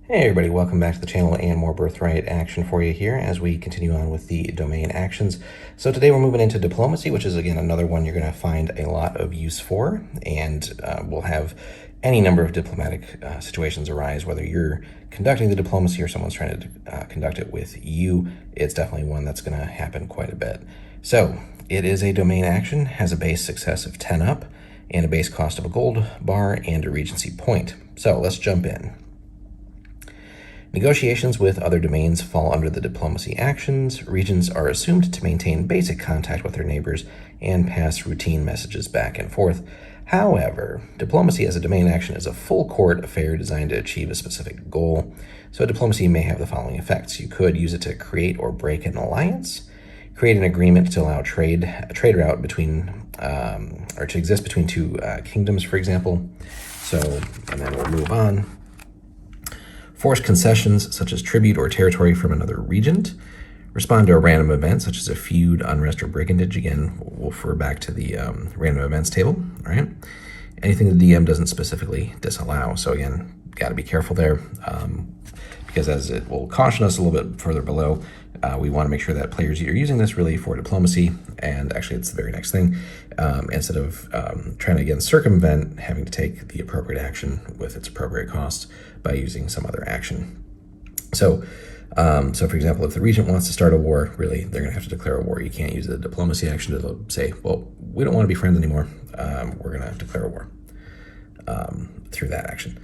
Hey everybody, welcome back to the channel and more Birthright action for you here as we continue on with the domain actions. So today we're moving into diplomacy, which is again another one you're going to find a lot of use for, and we'll have any number of diplomatic situations arise, whether you're conducting the diplomacy or someone's trying to conduct it with you. It's definitely one that's going to happen quite a bit. So it is a domain action, has a base success of 10 up, and a base cost of a gold bar and a regency point. So let's jump in. Negotiations with other domains fall under the diplomacy actions. Regions are assumed to maintain basic contact with their neighbors and pass routine messages back and forth. However, diplomacy as a domain action is a full court affair designed to achieve a specific goal. So diplomacy may have the following effects. You could use it to create or break an alliance, create an agreement to allow a trade route between, or to exist between two kingdoms, for example. So, and then we'll move on. Force concessions such as tribute or territory from another regent. Respond to a random event such as a feud, unrest, or brigandage. Again, we'll refer back to the random events table, all right? Anything the DM doesn't specifically disallow. So again, got to be careful there because as it will caution us a little bit further below, we want to make sure that players are using this really for diplomacy, and actually it's the very next thing, instead of trying to again circumvent having to take the appropriate action with its appropriate cost by using some other action. So for example, if the regent wants to start a war, really they're going to have to declare a war. You can't use the diplomacy action to say, well, we don't want to be friends anymore. We're going to declare a war through that action.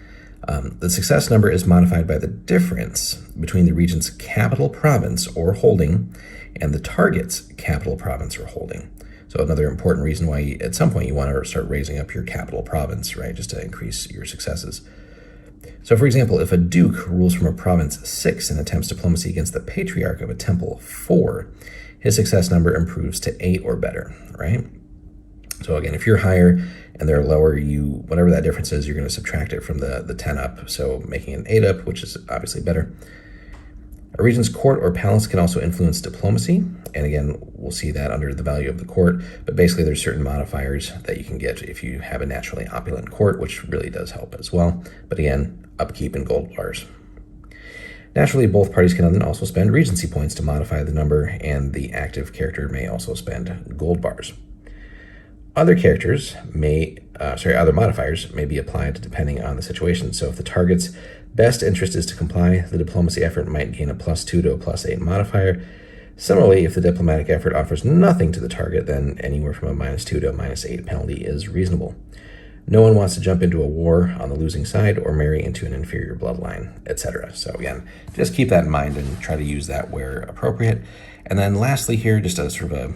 The success number is modified by the difference between the region's capital province or holding and the target's capital province or holding. So another important reason why at some point you want to start raising up your capital province, right, just to increase your successes. So for example, if a duke rules from a province 6 and attempts diplomacy against the patriarch of a temple 4, his success number improves to 8 or better, right? So again, if you're higher and they're lower, whatever that difference is, you're going to subtract it from the 10 up, so making an 8 up, which is obviously better. A region's court or palace can also influence diplomacy, and again, we'll see that under the value of the court, but basically there's certain modifiers that you can get if you have a naturally opulent court, which really does help as well, but again, upkeep in gold bars. Naturally, both parties can then also spend regency points to modify the number, and the active character may also spend gold bars. Other other modifiers may be applied depending on the situation. So if the target's best interest is to comply, the diplomacy effort might gain a +2 to a +8 modifier. Similarly, if the diplomatic effort offers nothing to the target, then anywhere from a -2 to a -8 penalty is reasonable. No one wants to jump into a war on the losing side or marry into an inferior bloodline, etc. So again, just keep that in mind and try to use that where appropriate. And then lastly here, just a sort of a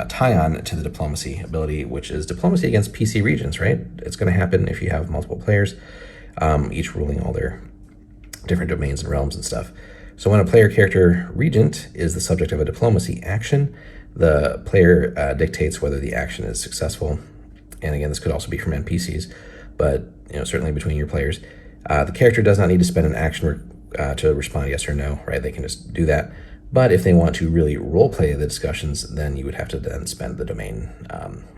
tie-on to the diplomacy ability, which is diplomacy against PC regions, right? It's going to happen if you have multiple players, each ruling all their different domains and realms and stuff. So when a player character regent is the subject of a diplomacy action, the player dictates whether the action is successful. And again, this could also be from NPCs, but certainly between your players. The character does not need to spend an action to respond yes or no, right? They can just do that. But if they want to really roleplay the discussions, then you would have to then spend the domain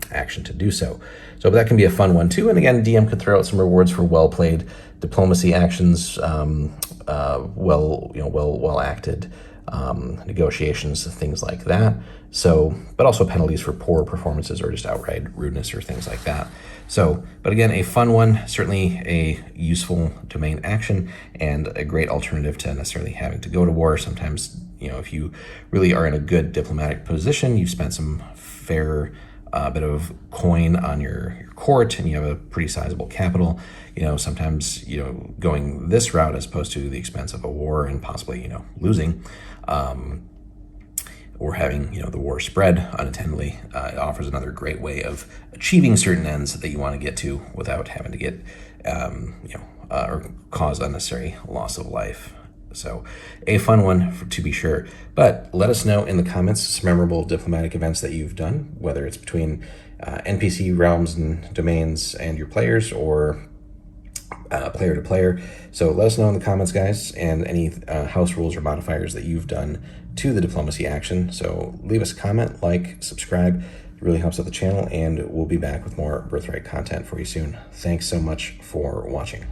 action to do so. So that can be a fun one too. And again, DM could throw out some rewards for well-played diplomacy actions, well acted negotiations, things like that. So, but also penalties for poor performances or just outright rudeness or things like that. So, but again, a fun one, certainly a useful domain action and a great alternative to necessarily having to go to war. Sometimes, if you really are in a good diplomatic position, you've spent some fair bit of coin on your court and you have a pretty sizable capital, sometimes, going this route as opposed to the expense of a war and possibly, losing, or having, the war spread unintentionally, it offers another great way of achieving certain ends that you want to get to without having to get, or cause unnecessary loss of life. So a fun one to be sure, but let us know in the comments some memorable diplomatic events that you've done, whether it's between NPC realms and domains and your players, or player to player. So let us know in the comments, guys, and any house rules or modifiers that you've done to the diplomacy action. So leave us a comment, like, subscribe. It really helps out the channel, and we'll be back with more Birthright content for you soon. Thanks so much for watching.